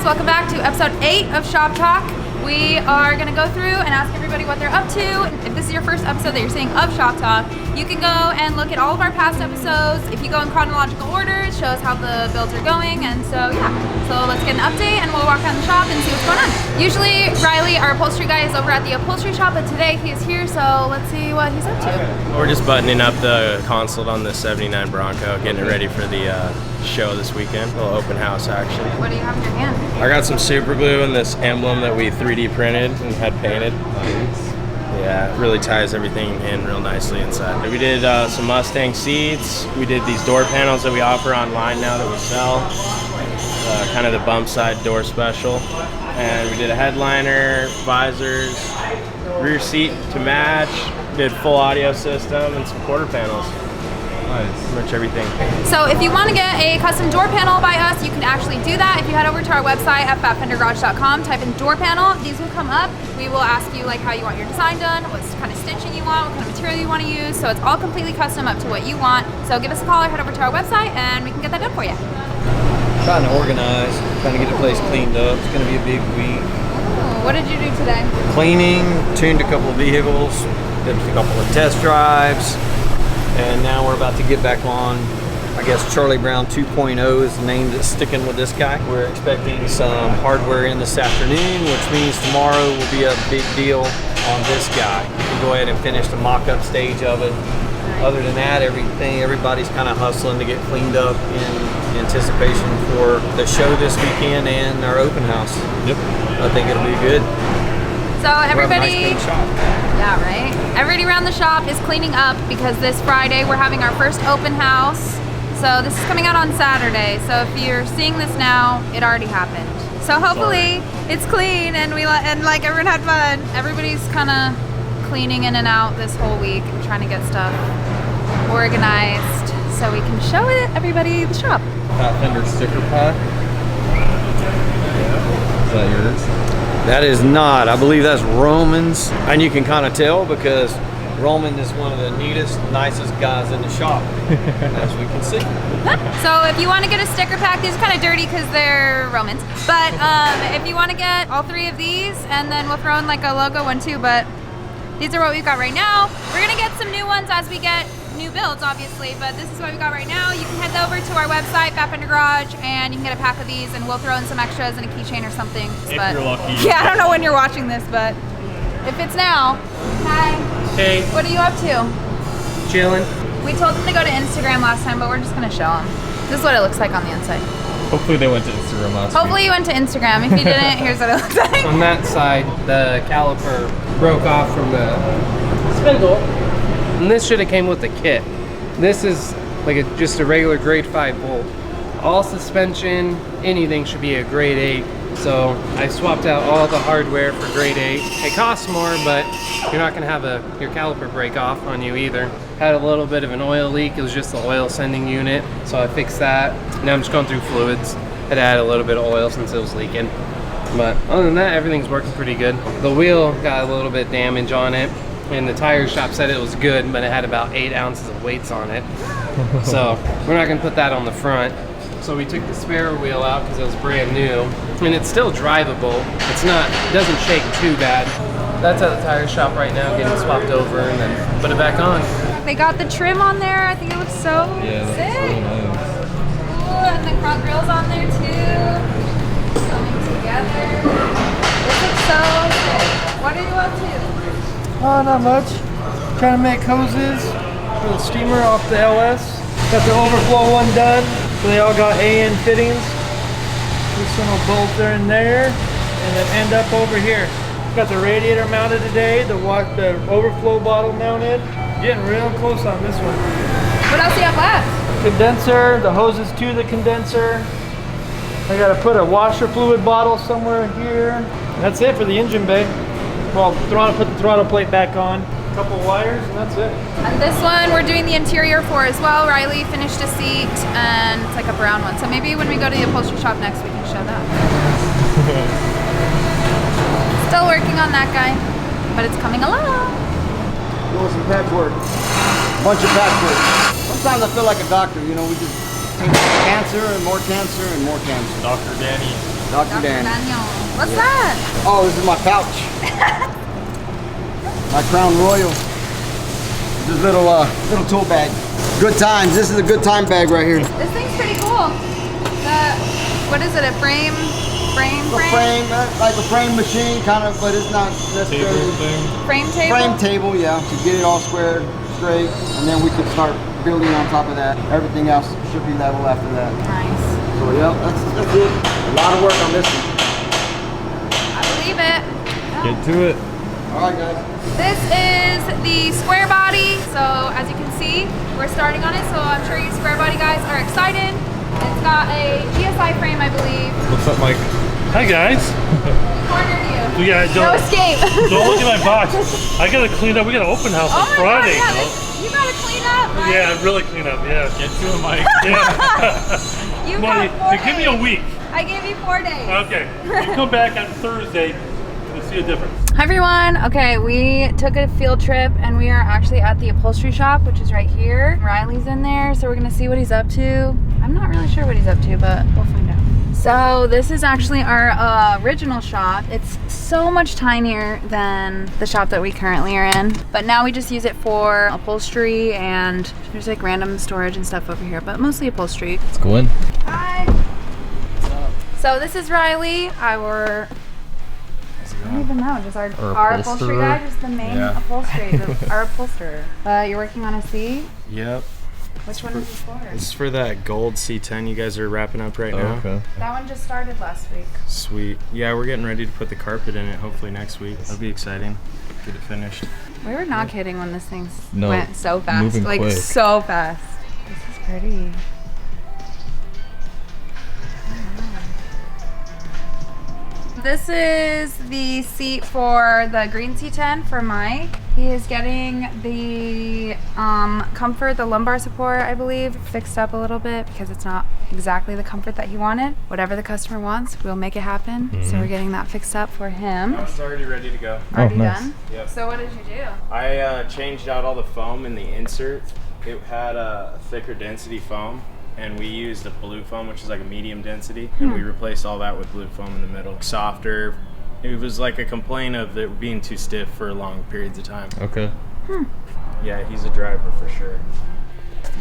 welcome back to episode 8 of Shop Talk. We are going to go through and ask everybody what they're up to. If this is your first episode that you're seeing of Shop Talk, you can go and look at all of our past episodes. If you go in chronological order, it shows how the builds are going. And so, yeah. So let's get an update and we'll walk around the shop and see what's going on. Usually, Riley, our upholstery guy, is over at the upholstery shop, but today he is here, so let's see what he's up to. We're just buttoning up the console on the 79 Bronco, getting it ready for the show this weekend. A little open house, actually. What do you have in your hand? I got some super glue and this emblem that we 3D printed and had painted. Yeah, it really ties everything in real nicely inside. We did some Mustang seats. We did these door panels that we offer online now that we sell. Kind of the bump side door special. And we did a headliner, visors, rear seat to match. Did full audio system and some quarter panels. Nice. Pretty much everything. So if you want to get a custom door panel by us, you can actually do that. If you head over to our website at FenderGarage.com, type in door panel, these will come up. We will ask you like how you want your design done, what kind of stitching you want, what kind of material you want to use. So it's all completely custom up to what you want. So give us a call or head over to our website and we can get that done for you. Trying to organize, trying to get the place cleaned up. It's going to be a big week. Ooh, what did you do today? Cleaning, tuned a couple of vehicles, did a couple of test drives, and now we're about to get back on. I guess Charlie Brown 2.0 is the name that's sticking with this guy. We're expecting some hardware in this afternoon, which means tomorrow will be a big deal on this guy. We'll go ahead and finish the mock-up stage of it. Other than that, everybody's kind of hustling to get cleaned up in anticipation for the show this weekend and our open house. Yep. I think it'll be good. So everybody, nice shop. Yeah, right? Everybody around the shop is cleaning up because this Friday we're having our first open house. So this is coming out on Saturday. So if you're seeing this now, it already happened. So hopefully it's clean and like everyone had fun. Everybody's kind of cleaning in and out this whole week and trying to get stuff organized so we can show it everybody the shop. Fender sticker pack. Is that yours? That is not. I believe that's Roman's, and you can kind of tell because Roman is one of the neatest, nicest guys in the shop, as we can see. So if you want to get a sticker pack, these are kind of dirty because they're Romans. But if you want to get all 3 of these, and then we'll throw in like a logo one too, but these are what we've got right now. We're going to get some new ones as we get new builds, obviously, but this is what we got right now. You can head over to our website, Fender Garage, and you can get a pack of these, and we'll throw in some extras and a keychain or something. If you're lucky. Yeah, I don't know when you're watching this, but if it's now. Hi. Hey. What are you up to? Chilling. We told them to go to Instagram last time, but we're just going to show them. This is what it looks like on the inside. Hopefully they went to Instagram last week. Hopefully you went to Instagram. If you didn't, here's what it looks like. On that side, the caliper broke off from the spindle, and this should have came with the kit. This is like just a regular grade 5 bolt. All suspension, anything should be a grade 8. So I swapped out all the hardware for grade 8. It costs more, but you're not gonna have your caliper break off on you either. Had a little bit of an oil leak. It was just the oil sending unit, so I fixed that. Now I'm just going through fluids. Had to add a little bit of oil since it was leaking. But other than that, everything's working pretty good. The wheel got a little bit damage on it, and the tire shop said it was good, but it had about 8 ounces of weights on it. So we're not gonna put that on the front. So we took the spare wheel out because it was brand new, and it's still drivable. It doesn't shake too bad. That's at the tire shop right now, getting swapped over, and then put it back on. They got the trim on there. I think it looks so sick. Really nice. Ooh, and the front grill's on there too. Coming together. This looks so sick. What are you up to? Oh, not much. Trying to make hoses for the steamer off the LS. Got the overflow one done, so they all got AN fittings. This one will bolt there and there, and then end up over here. Got the radiator mounted today, the overflow bottle mounted. Getting real close on this one. What else do you have left? Condenser, the hoses to the condenser. I gotta put a washer fluid bottle somewhere here. That's it for the engine bay. Well, put the throttle plate back on. A couple wires, and that's it. And this one we're doing the interior for as well. Riley finished a seat, and it's like a brown one. So maybe when we go to the upholstery shop next, we can show that. Still working on that guy, but it's coming along. Doing some patchwork. Bunch of patchwork. Sometimes I feel like a doctor, you know, we just take cancer and more cancer and more cancer. Dr. Danny. Dr. Daniel. What's that? Oh, this is my pouch. My Crown Royal. This little tool bag. Good times. This is a good time bag right here. This thing's pretty cool. What is it? A frame? Like a frame machine, kind of, but it's not necessarily. Frame table? Frame table, yeah, to get it all squared, straight, and then we can start building on top of that. Everything else should be level after that. Nice. So yeah, that's it. A lot of work on this one. I believe it. Get to it. All right, guys. This is the square body. So as you can see, we're starting on it. So I'm sure you square body guys are excited. It's got a GSI frame, I believe. What's up, Mike? Hi guys. Cornered you. Yeah, No escape. Don't look at my box. I gotta clean up. We got an open house on Oh my Friday. God, yeah, you gotta clean up, right? Yeah, really clean up. Yeah. Get to it, Mike. Yeah. You Money. got 4 days. Give me a week. I gave you 4 days. Okay. You come back on Thursday. We'll see a difference. Hi everyone. Okay, we took a field trip and we are actually at the upholstery shop, which is right here. Riley's in there, so we're gonna see what he's up to. I'm not really sure what he's up to, but we'll find out. So this is actually our original shop. It's so much tinier than the shop that we currently are in, but now we just use it for upholstery, and there's like random storage and stuff over here, but mostly upholstery. Let's go in. Hi. So this is Riley, our, I don't even know, just our upholstery guy, just the main upholstery, our upholsterer. You're working on a C? Yep. Which one is this for? This is for that gold C10 you guys are wrapping up right now. Okay. That one just started last week. Sweet. Yeah, we're getting ready to put the carpet in it hopefully next week. That'll be exciting. Get it finished. We were not kidding when this thing No, went so fast. moving Like quick. so fast. This is pretty. This is the seat for the green C10 for Mike. He is getting the comfort, the lumbar support, I believe, fixed up a little bit because it's not exactly the comfort that he wanted. Whatever the customer wants, we'll make it happen. So we're getting that fixed up for him. It's already ready to go. Already nice. done? Yep. So what did you do? I changed out all the foam in the insert. It had a thicker density foam, and we used a blue foam, which is like a medium density, and we replaced all that with blue foam in the middle. Softer. It was like a complaint of it being too stiff for long periods of time. Okay. Yeah, he's a driver for sure.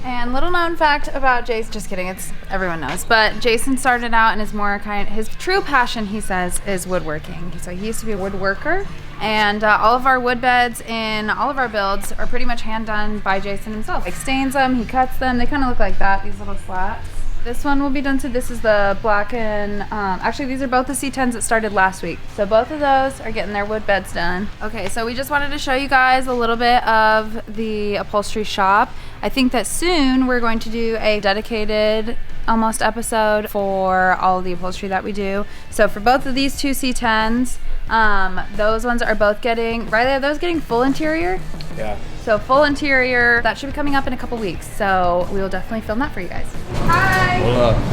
And little known fact about Jason, just kidding, it's everyone knows, but Jason started out and is more his true passion, he says, is woodworking. So he used to be a woodworker, and all of our wood beds in all of our builds are pretty much hand done by Jason himself. Like stains them, he cuts them, they kind of look like that, these little slats. This one will be done too. This is the black and, actually these are both the C10s that started last week. So both of those are getting their wood beds done. Okay, so we just wanted to show you guys a little bit of the upholstery shop. I think that soon we're going to do a dedicated almost episode for all of the upholstery that we do. So for both of these two C10s, those ones are both getting, Riley, are those getting full interior? Yeah. So full interior, that should be coming up in a couple weeks. So we will definitely film that for you guys. Hi.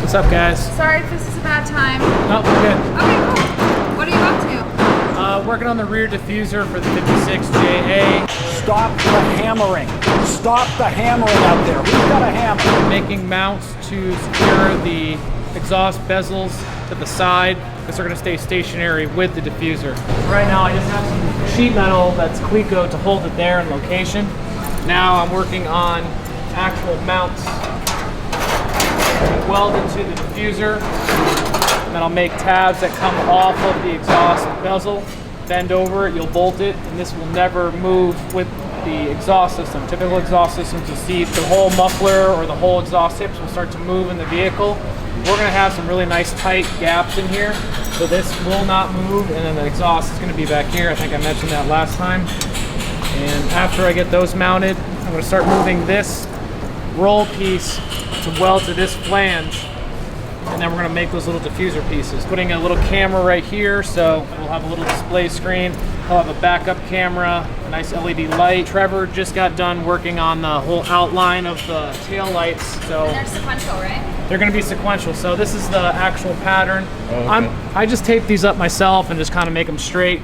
What's up, guys? Sorry if this is a bad time. No, we're good. Okay, cool. What are you up to? Working on the rear diffuser for the 56JA. Stop the hammering. Stop the hammering out there. Who's got a hammer? Making mounts to secure the exhaust bezels to the side because they're going to stay stationary with the diffuser. Right now I just have some sheet metal that's Cleco to hold it there in location. Now I'm working on actual mounts weld into the diffuser, and then I'll make tabs that come off of the exhaust bezel, bend over it, you'll bolt it, and this will never move with the exhaust system. Typical exhaust systems, you see the whole muffler or the whole exhaust tips will start to move in the vehicle. We're going to have some really nice tight gaps in here, so this will not move, and then the exhaust is going to be back here. I think I mentioned that last time. And after I get those mounted, I'm going to start moving this roll piece to weld to this flange, and then we're going to make those little diffuser pieces. Putting a little camera right here, so we'll have a little display screen. I'll have a backup camera, a nice LED light. Trevor just got done working on the whole outline of the tail lights. So And they're sequential, right? they're going to be sequential. So this is the actual pattern. Oh, okay. I just tape these up myself and just kind of make them straight.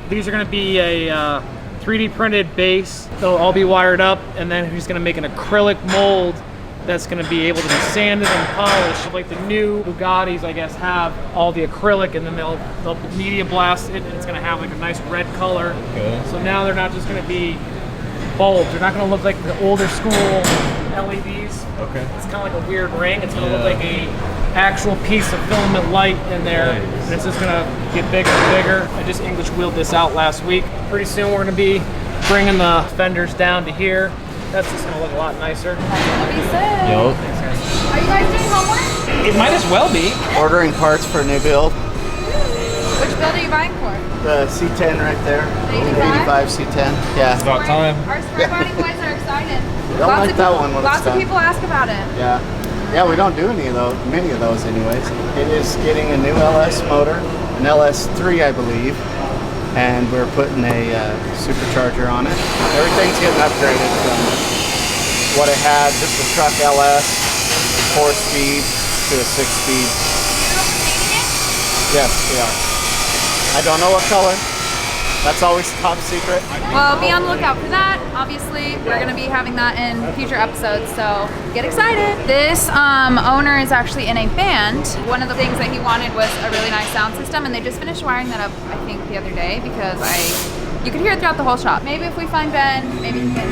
These are going to be a 3D printed base. They'll all be wired up, and then he's going to make an acrylic mold that's going to be able to be sanded and polished. Like the new Bugattis, I guess, have all the acrylic, and then they'll media blast it, and it's going to have like a nice red color. Okay. So now they're not just going to be bulbs. They're not going to look like the older school LEDs. Okay. It's kind of like a weird ring. It's going to look like a actual piece of filament light in there, and it's just going to get bigger and bigger. I just English wheeled this out last week. Pretty soon we're going to be bringing the fenders down to here. That's just going to look a lot nicer. That's gonna be sick. Yup. Are you guys doing homework? It might as well be. Ordering parts for a new build. Which build are you buying for? The C10 right there. The 85 C10. Yeah. About time. Our spray body boys are excited. Don't like that one when Lots it's of done. people ask about it. Yeah. Yeah, we don't do any of those, many of those anyways. It is getting a new LS motor, an LS3 I believe, and we're putting a supercharger on it. Everything's getting upgraded from what it had, just a truck LS, 4-speed to a 6-speed. Yes, we are. I don't know what color. That's always top secret. Well, be on the lookout for that. Obviously, we're going to be having that in future episodes, so get excited. This owner is actually in a band. One of the things that he wanted was a really nice sound system, and they just finished wiring that up, I think, the other day, because you could hear it throughout the whole shop. Maybe if we find Ben, maybe he can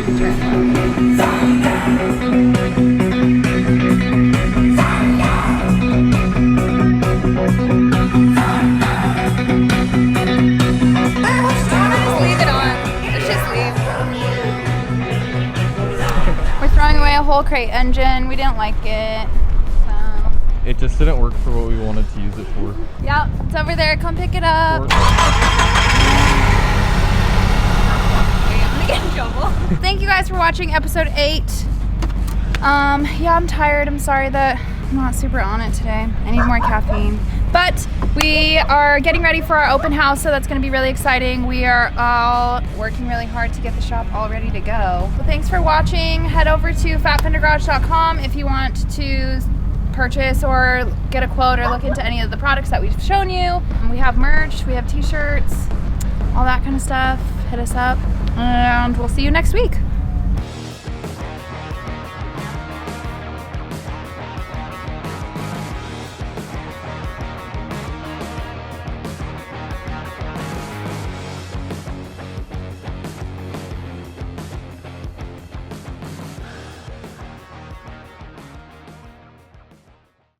leave it on. Let's just leave. We're throwing away a whole crate engine. We didn't like it. So. It just didn't work for what we wanted to use it for. Yep, it's over there. Come pick it up. Okay, I'm gonna get in trouble. Thank you guys for watching episode 8. Yeah, I'm tired. I'm sorry that I'm not super on it today. I need more caffeine. But we are getting ready for our open house, so that's going to be really exciting. We are all working really hard to get the shop all ready to go. So thanks for watching. Head over to fatfendergarage.com if you want to purchase or get a quote or look into any of the products that we've shown you. We have merch, we have t-shirts, all that kind of stuff. Hit us up, and we'll see you next week.